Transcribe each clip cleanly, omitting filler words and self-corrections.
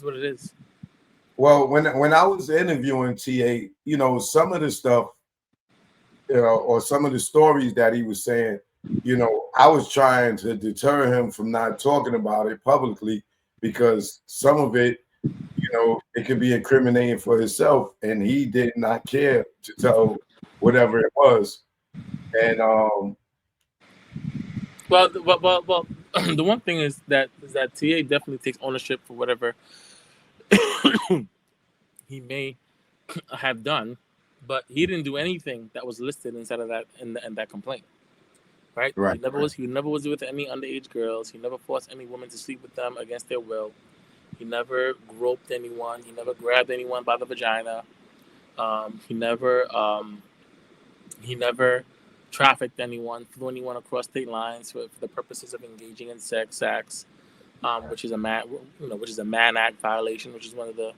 what it is. Well, when I was interviewing TA, some of the stuff, or some of the stories that he was saying, I was trying to deter him from not talking about it publicly because some of it, it could be incriminating for himself, and he did not care to tell whatever it was. And Well, the one thing is that TA definitely takes ownership for whatever he may have done, but he didn't do anything that was listed inside of that in that complaint. Right? right, He never was with any underage girls. He never forced any women to sleep with them against their will. He never groped anyone. He never grabbed anyone by the vagina. He never trafficked anyone, flew anyone across state lines for the purposes of engaging in sex acts, which is a which is a Mann Act violation, which is one of the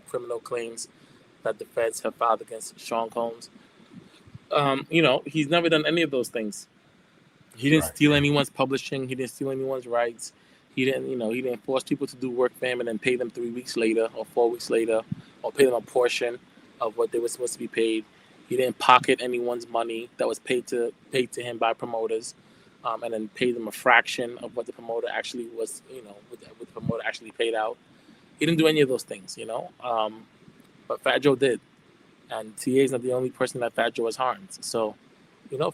criminal claims that the feds have filed against Sean Combs. He's never done any of those things. He didn't right. steal anyone's publishing. He didn't steal anyone's rights. He didn't force people to do work for him and then pay them 3 weeks later or 4 weeks later, or pay them a portion of what they were supposed to be paid. He didn't pocket anyone's money that was paid to him by promoters, and then pay them a fraction of what the promoter actually was, what the promoter actually paid out. He didn't do any of those things, but Fat Joe did, and TA is not the only person that Fat Joe has harmed. So,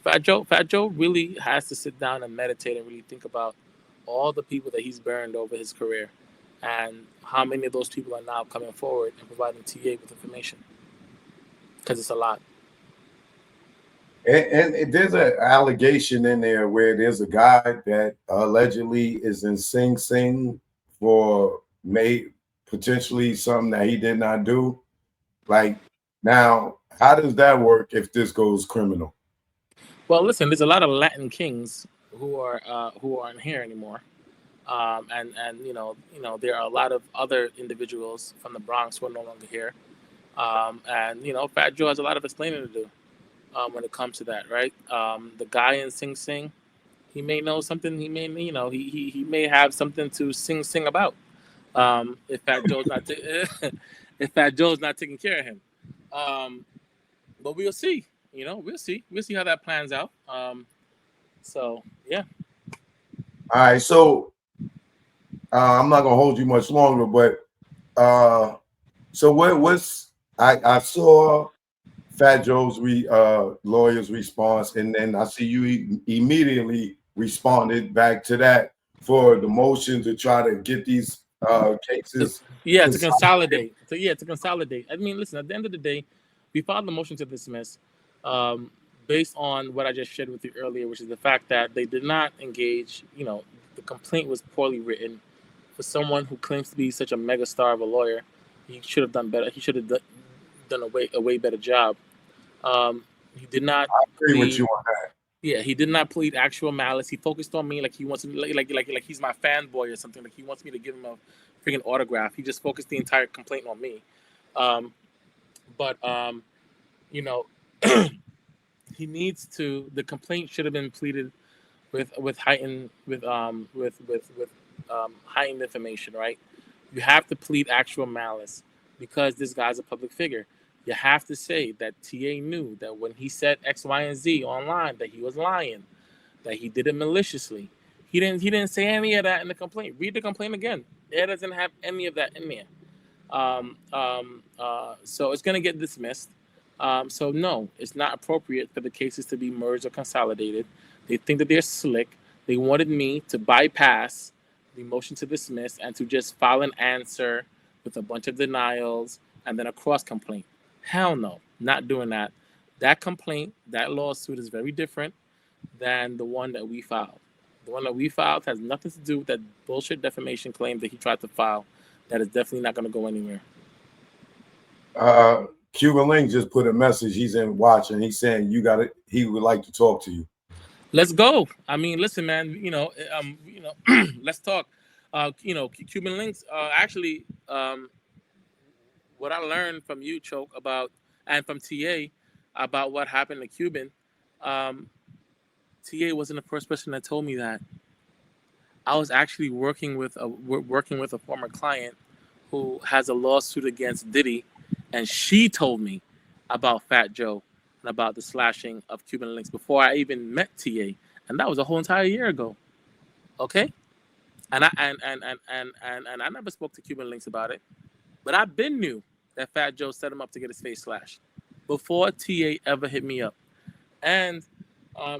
Fat Joe really has to sit down and meditate and really think about all the people that he's burned over his career, and how many of those people are now coming forward and providing TA with information, because it's a lot. And there's an allegation in there where there's a guy that allegedly is in Sing Sing for may potentially something that he did not do. Like, now, how does that work if this goes criminal? Well, listen, there's a lot of Latin kings who aren't here anymore, and there are a lot of other individuals from the Bronx who are no longer here, and Fat Joe has a lot of explaining to do, when it comes to that, right? The guy in Sing Sing, he may know something. He may, he may have something to sing about. If Fat Joe's not if Fat Joe's not taking care of him, um, but we'll see. We'll see how that plans out. So yeah. All right, so I'm not gonna hold you much longer, but so what's I saw Fat Joe's lawyer's response, and then I see you immediately responded back to that for the motion to try to get these To, cases yeah, to consolidated. consolidate. To consolidate. I mean, listen. At the end of the day, we filed the motion to dismiss, um, based on what I just shared with you earlier, which is the fact that they did not engage. The complaint was poorly written. For someone who claims to be such a mega star of a lawyer, he should have done better. He should have done a way better job. He did not I agree with plead. you on that. Yeah, he did not plead actual malice. He focused on me like he wants me, like he's my fanboy or something. Like he wants me to give him a freaking autograph. He just focused the entire complaint on me. Um, but you know, he needs to. The complaint should have been pleaded with heightened with heightened information. Right? You have to plead actual malice because this guy's a public figure. You have to say that TA knew that when he said X, Y, and Z online that he was lying, that he did it maliciously. He didn't say any of that in the complaint. Read the complaint again. It doesn't have any of that in there. So it's gonna get dismissed. So no, it's not appropriate for the cases to be merged or consolidated. They think that they're slick. They wanted me to bypass the motion to dismiss and to just file an answer with a bunch of denials and then a cross complaint. Hell no, not doing that. That complaint, that lawsuit is very different than the one that we filed. The one that we filed has nothing to do with that bullshit defamation claim that he tried to file. That is definitely not going to go anywhere. Cuban Link just put a message. He's in watching. He's saying you got it. He would like to talk to you. Let's go. I mean, listen, man. Let's talk. Cuban links. Actually, what I learned from you, Choke, about and from TA about what happened to Cuban. Um, TA wasn't the first person that told me that. I was actually working with a former client who has a lawsuit against Diddy, and she told me about Fat Joe and about the slashing of Cuban links before I even met TA, and that was a whole entire year ago. Okay, and I never spoke to Cuban links about it, but I been knew that Fat Joe set him up to get his face slashed before TA ever hit me up. And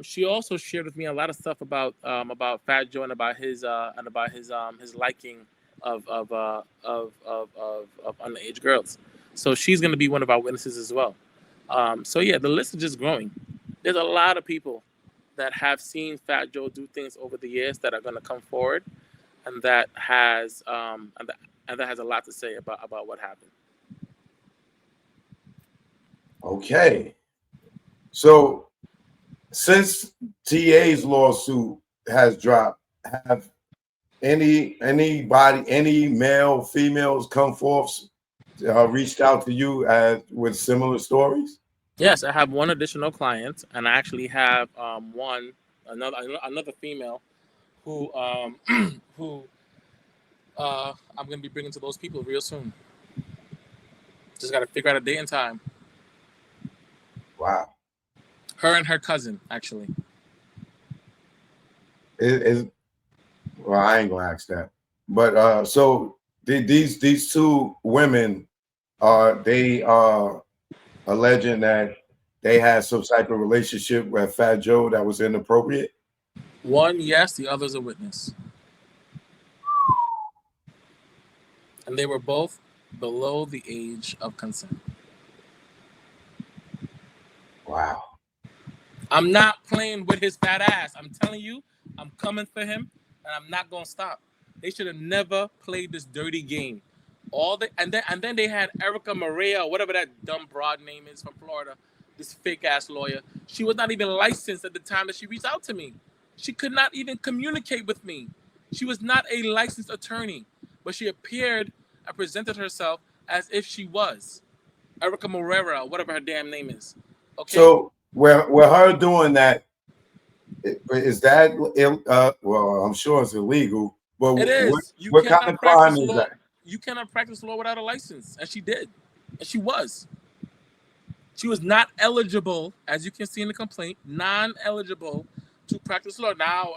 she also shared with me a lot of stuff about Fat Joe and about his liking of underage girls. So she's going to be one of our witnesses as well. So yeah, the list is just growing. There's a lot of people that have seen Fat Joe do things over the years that are going to come forward, and that has a lot to say about what happened. Okay. So since TA's lawsuit has dropped, have any male, females come forth, reached out to you as with similar stories? Yes, I have one additional client, and I actually have one another female who who I'm going to be bringing to those people real soon. Just got to figure out a date and time. Wow. Her and her cousin, actually. It, well, I ain't gonna ask that. But so these two women are they alleging that they had some type of relationship with Fat Joe that was inappropriate? One, yes, the other's a witness. And they were both below the age of consent. Wow. I'm not playing with his fat ass. I'm telling you, I'm coming for him, and I'm not gonna stop. They should have never played this dirty game. And then they had Erica Maria, or whatever that dumb broad name is from Florida, this fake ass lawyer. She was not even licensed at the time that she reached out to me. She could not even communicate with me. She was not a licensed attorney, but she appeared and presented herself as if she was Erica Morera, whatever her damn name is. Okay, So with her doing that, is that well, I'm sure it's illegal, but it is. You what kind cannot of crime practice is law. that? You cannot practice law without a license, and she did, and she was. She was not eligible, as you can see in the complaint, non-eligible to practice law. Now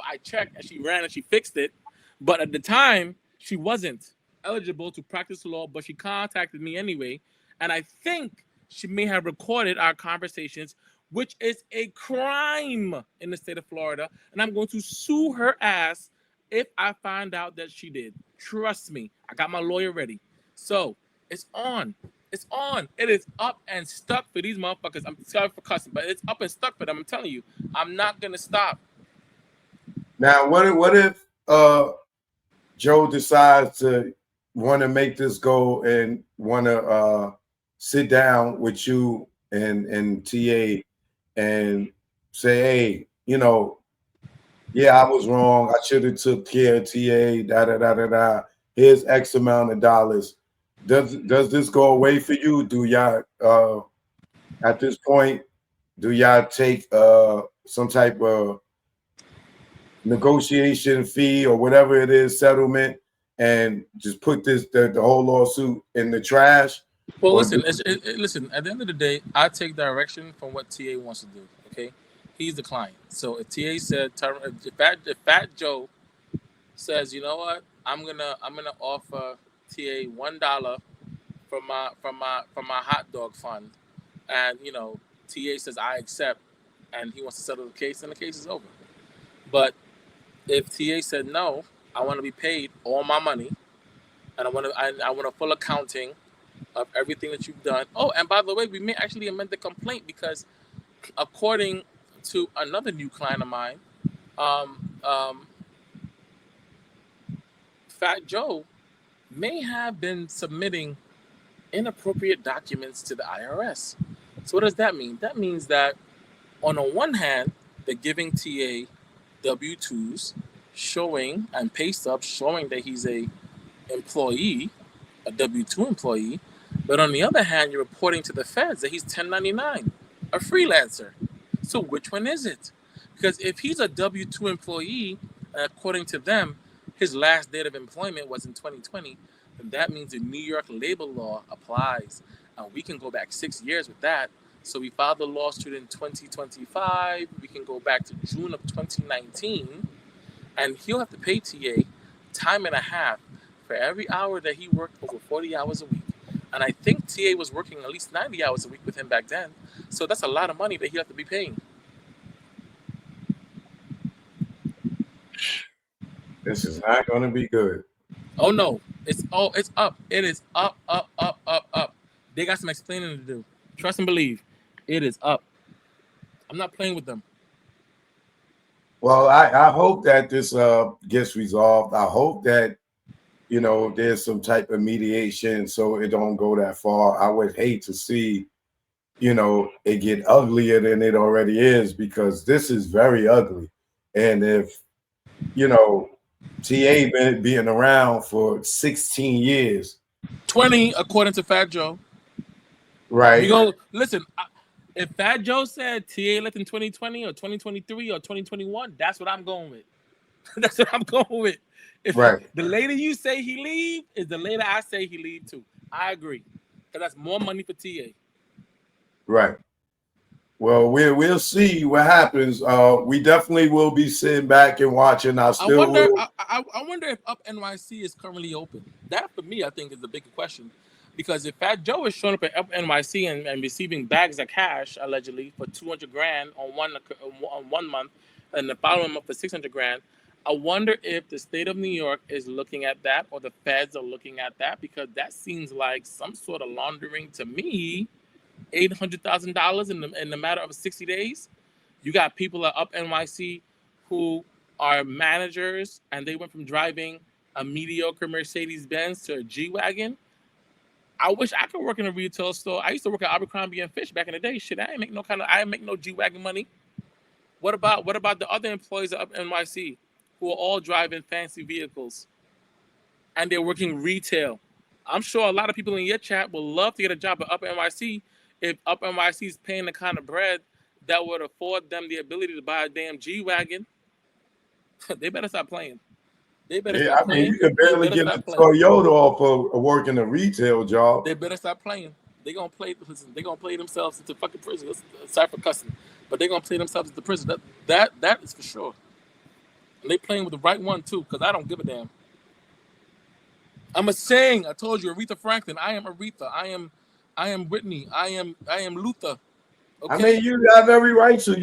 I checked, and she ran and she fixed it, but at the time she wasn't eligible to practice law. But she contacted me anyway, and I think she may have recorded our conversations, which is a crime in the state of Florida, and I'm going to sue her ass if I find out that she did. Trust me, I got my lawyer ready. So it's on. It's on. It is up and stuck for these motherfuckers. I'm sorry for cussing, but it's up and stuck for them. I'm telling you, I'm not gonna stop. Now, what if Joe decides to want to make this go and want to sit down with you and TA and say, hey, yeah, I was wrong. I should have took care of TA. Da da da da da. Here's X amount of dollars. Does this go away for you? Do y'all at this point? Do y'all take some type of negotiation fee or whatever it is, settlement, and just put the whole lawsuit in the trash? Well, Or listen. Listen. At the end of the day, I take direction from what TA wants to do. Okay, he's the client. So if TA said, if Fat Joe says, you know what, I'm gonna offer TA $1 from my hot dog fund, and TA says I accept, and he wants to settle the case, then the case is over. But if TA said no, I want to be paid all my money, and I want a full accounting of everything that you've done. Oh, and by the way, we may actually amend the complaint because, according to another new client of mine, um, um, Fat Joe may have been submitting inappropriate documents to the IRS. So what does that mean? That means that on the one hand, they're giving TA W-2s showing and pay stubs showing that he's a employee, a W-2 employee, but on the other hand, you're reporting to the feds that he's 1099, a freelancer. So which one is it? Because if he's a W-2 employee, according to them, his last date of employment was in 2020, then that means the New York labor law applies. And we can go back 6 years with that. So we filed the lawsuit in 2025. We can go back to June of 2019, and he'll have to pay TA time and a half for every hour that he worked over 40 hours a week. And I think TA was working at least 90 hours a week with him back then. So that's a lot of money that he'll have to be paying. This is not going to be good. Oh no, it's up. It is up, up, up, up, up. They got some explaining to do. Trust and believe. It is up. I'm not playing with them. Well, I hope that this gets resolved. I hope that there's some type of mediation so it don't go that far. I would hate to see it get uglier than it already is, because this is very ugly. And if TA been being around for 16 years, 20 according to Fat Joe. We right? go listen. If Fat Joe said TA left in 2020 or 2023 or 2021, that's what I'm going with. That's what I'm going with. If Right. the later you say he leave is the later I say he leave too. I agree, because that's more money for TA. Right. Well, we'll see what happens. We definitely will be sitting back and watching. I I still wonder. will. I wonder if Up NYC is currently open. That for me, I think, is the bigger question, because if Fat Joe is showing up at Up NYC and receiving bags of cash allegedly for 200 grand on 1 month, and the following month for 600 grand, I wonder if the state of New York is looking at that, or the feds are looking at that, because that seems like some sort of laundering to me. $800,000 in the matter of 60 days. You got people at Up NYC who are managers, and they went from driving a mediocre Mercedes Benz to a G Wagon. I wish I could work in a retail store. I used to work at Abercrombie and Fish back in the day. Shit, I ain't make no G Wagon money. What about the other employees at Up NYC who are all driving fancy vehicles and they're working retail? I'm sure a lot of people in your chat would love to get a job at Up NYC if Up NYC is paying the kind of bread that would afford them the ability to buy a damn G Wagon. They better stop playing. They better Yeah, stop I mean, playing. you can They barely better get a stop playing. Toyota off of working a retail job. They better stop playing. They gonna play. Listen, they gonna play themselves into fucking prison. Sorry for cussing, but they gonna play themselves into prison. That is for sure. And they playing with the right one too, because I don't give a damn. I'm a saying. I told you, Aretha Franklin. I am Aretha. I am Whitney. I am Luther. I Okay. mean, you have every right to.